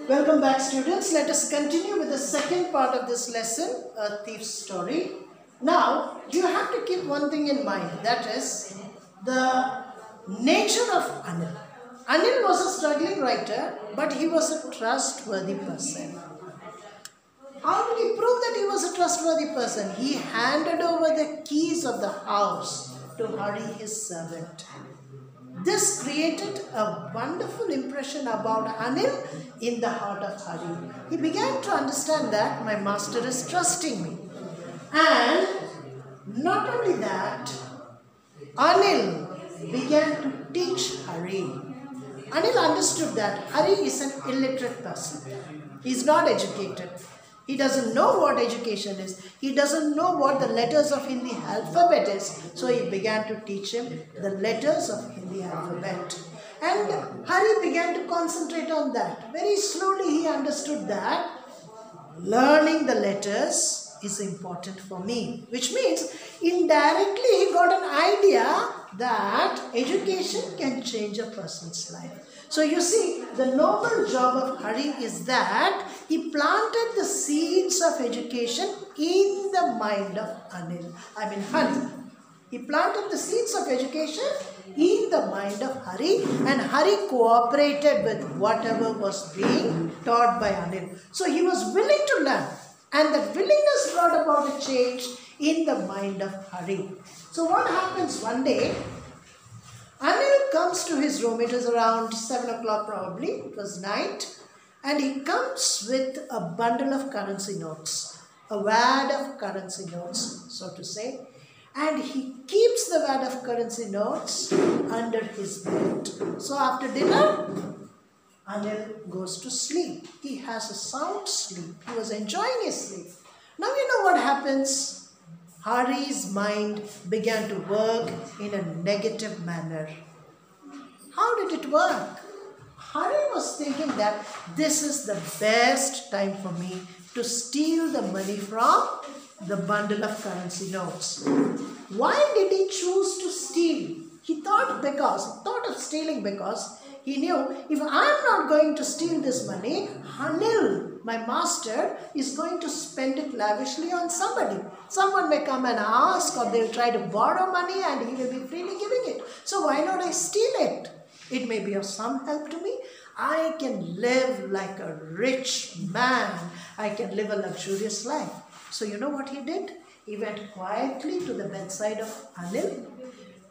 Welcome back, students. Let us continue with the second part of this lesson, a thief's story. Now, you have to keep one thing in mind, that is the nature of Anil. Anil was a struggling writer, but he was a trustworthy person. How did he prove that he was a trustworthy person? He handed over the keys of the house to Hari, his servant. This created a wonderful impression about Anil in the heart of Hari. He began to understand that my master is trusting me. And not only that, Anil began to teach Hari. Anil understood that Hari is an illiterate person. He is not educated. He doesn't know what education is. He doesn't know what the letters of Hindi alphabet is. So he began to teach him the letters of Hindi alphabet. And Hari began to concentrate on that. Very slowly he understood that learning the letters is important for me. Which means indirectly he got an idea that education can change a person's life. So you see, the noble job of Hari is that he planted the seeds of education in the mind of Hari. He planted the seeds of education in the mind of Hari, and Hari cooperated with whatever was being taught by Anil. So he was willing to learn, and that willingness brought about a change in the mind of Hari. So what happens one day? Anil comes to his room. It was around 7 o'clock probably. It was night. And he comes with a bundle of currency notes. A wad of currency notes, so to say. And he keeps the wad of currency notes under his bed. So after dinner, Anil goes to sleep. He has a sound sleep. He was enjoying his sleep. Now you know what happens? Hari's mind began to work in a negative manner. How did it work? Hari was thinking that this is the best time for me to steal the money from the bundle of currency notes. Why did he choose to steal? He thought of stealing because he knew if I'm not going to steal this money, Anil, my master, is going to spend it lavishly on somebody. Someone may come and ask, or they'll try to borrow money and he will be freely giving it. So why not I steal it? It may be of some help to me. I can live like a rich man. I can live a luxurious life. So you know what he did? He went quietly to the bedside of Anil,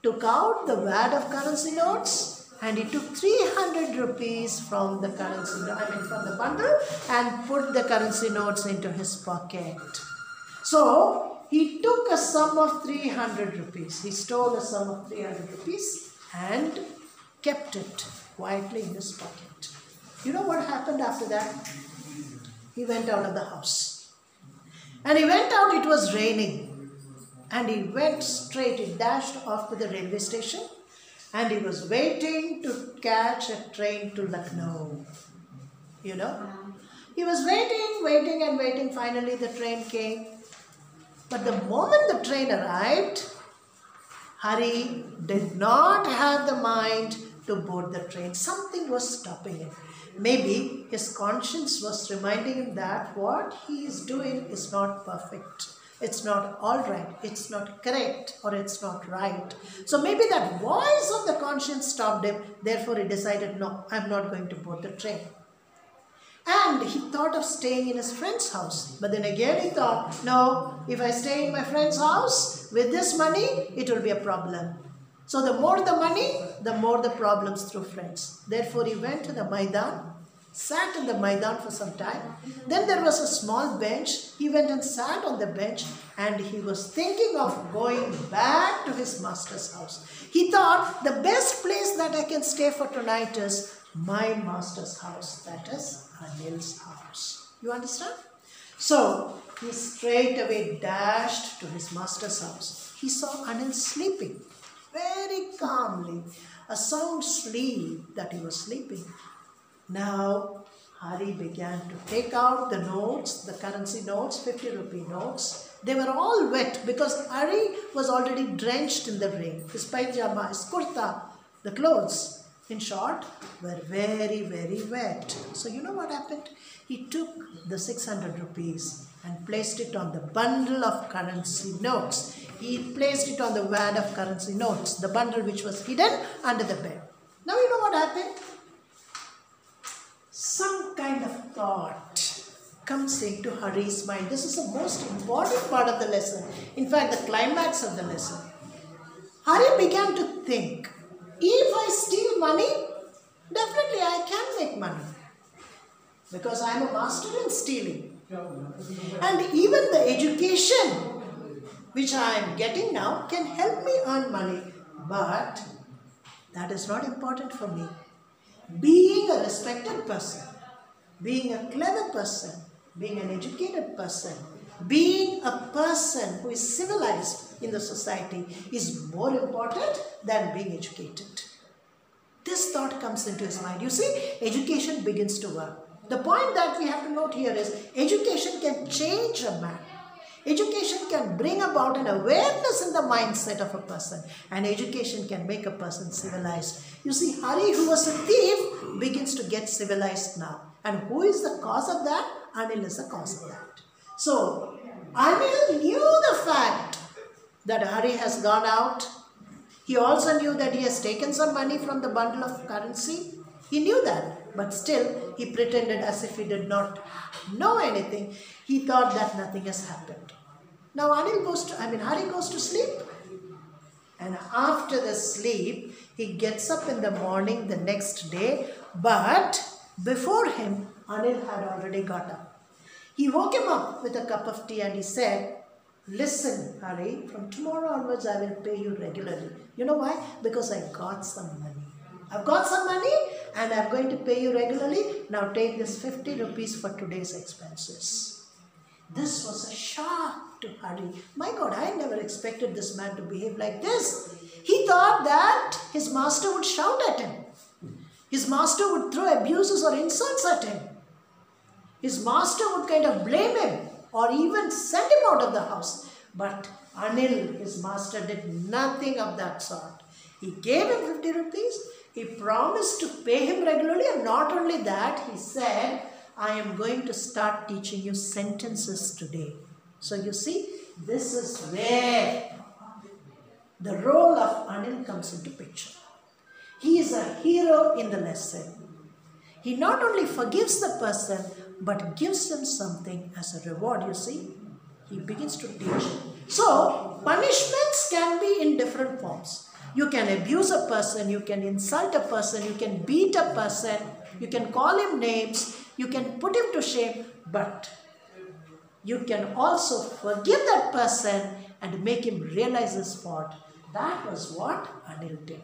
took out the wad of currency notes, and he took 300 rupees from the from the bundle, and put the currency notes into his pocket. So he took a sum of 300 rupees. He stole a sum of 300 rupees and kept it quietly in his pocket. You know what happened after that? He went out of the house. And he went out, it was raining. And he went straight, he dashed off to the railway station. And he was waiting to catch a train to Lucknow. You know? He was waiting and waiting. Finally the train came. But the moment the train arrived, Hari did not have the mind to board the train. Something was stopping him. Maybe his conscience was reminding him that what he is doing is not perfect. It's not all right. It's not correct, or it's not right. So maybe that voice of the conscience stopped him. Therefore, he decided, no, I'm not going to board the train. And he thought of staying in his friend's house. But then again he thought, no, if I stay in my friend's house with this money, it will be a problem. So the more the money, the more the problems through friends. Therefore he went to the Maidan, sat in the Maidan for some time. Then there was a small bench. He went and sat on the bench, and he was thinking of going back to his master's house. He thought the best place that I can stay for tonight is my master's house, that is Anil's house. You understand? So he straight away dashed to his master's house. He saw Anil sleeping very calmly, a sound sleep that he was sleeping. Now Hari began to take out the notes, the currency notes, 50 rupee notes. They were all wet because Hari was already drenched in the rain. His pajama, his kurta, the clothes in short, were very, very wet. So you know what happened? He took the 600 rupees and placed it on the bundle of currency notes. He placed it on the wad of currency notes, the bundle which was hidden under the bed. Now you know what happened? Some kind of thought comes into Hari's mind. This is the most important part of the lesson. In fact, the climax of the lesson. Hari began to think, if I steal money, definitely I can make money. Because I am a master in stealing. And even the education which I am getting now can help me earn money. But that is not important for me. Being a respected person, being a clever person, being an educated person, being a person who is civilized in the society is more important than being educated. This thought comes into his mind. You see, education begins to work. The point that we have to note here is education can change a man. Education can bring about an awareness in the mindset of a person, and education can make a person civilized. You see, Hari, who was a thief, begins to get civilized now. And who is the cause of that? Anil is the cause of that. So, Anil knew the fact that Hari has gone out. He also knew that he has taken some money from the bundle of currency. He knew that, but still he pretended as if he did not know anything. He thought that nothing has happened. Now Hari goes to sleep. And after the sleep, he gets up in the morning the next day. But before him, Anil had already got up. He woke him up with a cup of tea and he said, listen, Hari, from tomorrow onwards I will pay you regularly. You know why? Because I got some money. I've got some money and I'm going to pay you regularly. Now take this 50 rupees for today's expenses. This was a shock to Hari. My God, I never expected this man to behave like this. He thought that his master would shout at him. His master would throw abuses or insults at him. His master would kind of blame him or even send him out of the house. But Anil, his master, did nothing of that sort. He gave him 50 rupees. He promised to pay him regularly, and not only that, he said, I am going to start teaching you sentences today. So you see, this is where the role of Anil comes into picture. He is a hero in the lesson. He not only forgives the person, but gives him something as a reward, you see. He begins to teach. So, punishments can be in different forms. You can abuse a person, you can insult a person, you can beat a person, you can call him names, you can put him to shame, but you can also forgive that person and make him realize his fault. That was what Anil did.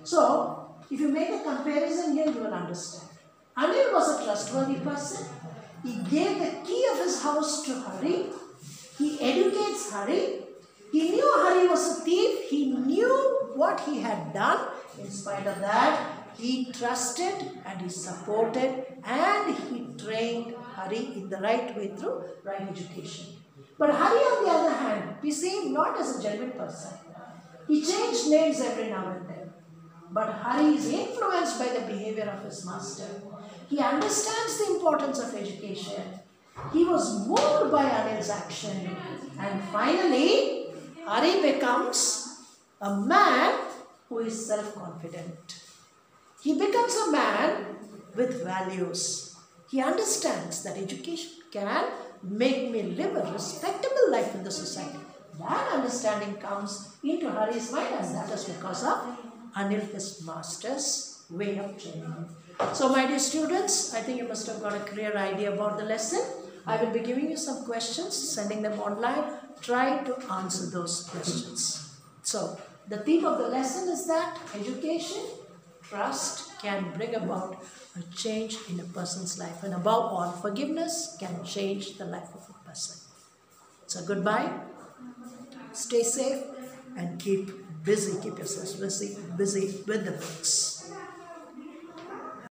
So, if you make a comparison here, you will understand. Anil was a trustworthy person. He gave the key of his house to Hari. He educates Hari. He knew Hari was a thief. He knew what he had done. In spite of that, he trusted and he supported and he trained Hari in the right way through right education. But Hari, on the other hand, we see him not as a genuine person. He changed names every now and then. But Hari is influenced by the behavior of his master. He understands the importance of education. He was moved by Anil's action. And finally, Hari becomes a man who is self-confident. He becomes a man with values. He understands that education can make me live a respectable life in the society. That understanding comes into Hari's mind, and that is because of Anil, his master's way of training him. So my dear students, I think you must have got a clear idea about the lesson. I will be giving you some questions, sending them online. Try to answer those questions. So the theme of the lesson is that education, trust can bring about a change in a person's life, and above all, forgiveness can change the life of a person. So goodbye, stay safe and keep yourselves busy with the books.